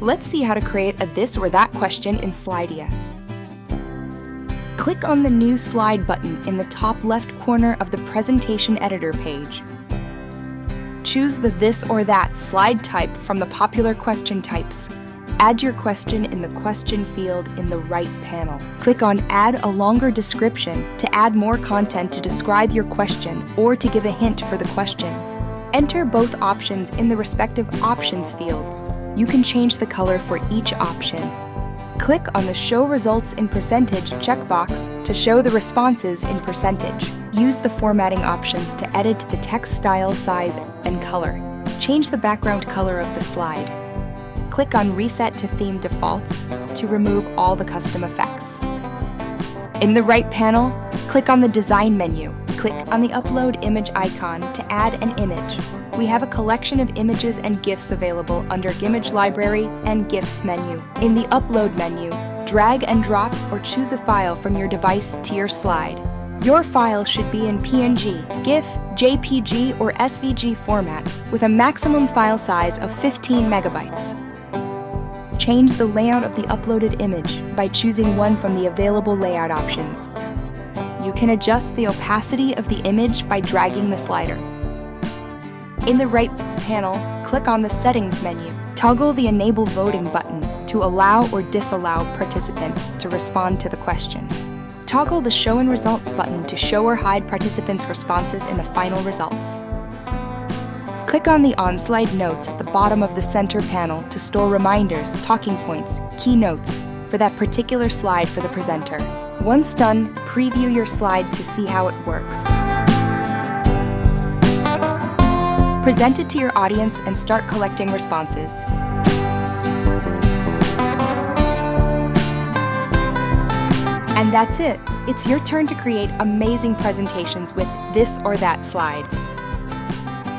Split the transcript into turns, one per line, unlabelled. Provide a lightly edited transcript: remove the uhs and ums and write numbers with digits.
Let's see how to create a this or that question in Slidea. Click on the New Slide button in the top left corner of the Presentation Editor page. Choose the this or that slide type from the popular question types. Add your question in the question field in the right panel. Click on Add a longer description to add more content to describe your question or to give a hint for the question. Enter both options in the respective options fields. You can change the color for each option. Click on the Show Results in Percentage checkbox to show the responses in percentage. Use the formatting options to edit the text style, size, and color. Change the background color of the slide. Click on Reset to Theme Defaults to remove all the custom effects. In the right panel, click on the Design menu. Click on the Upload Image icon to add an image. We have a collection of images and GIFs available under Image Library and GIFs menu. In the Upload menu, drag and drop or choose a file from your device to your slide. Your file should be in PNG, GIF, JPG, or SVG format with a maximum file size of 15 megabytes. Change the layout of the uploaded image by choosing one from the available layout options. You can adjust the opacity of the image by dragging the slider. In the right panel, click on the Settings menu. Toggle the Enable Voting button to allow or disallow participants to respond to the question. Toggle the Show and Results button to show or hide participants' responses in the final results. Click on the On-Slide Notes at the bottom of the center panel to store reminders, talking points, keynotes for that particular slide for the presenter. Once done, preview your slide to see how it works. Present it to your audience and start collecting responses. And that's it. It's your turn to create amazing presentations with this or that slides.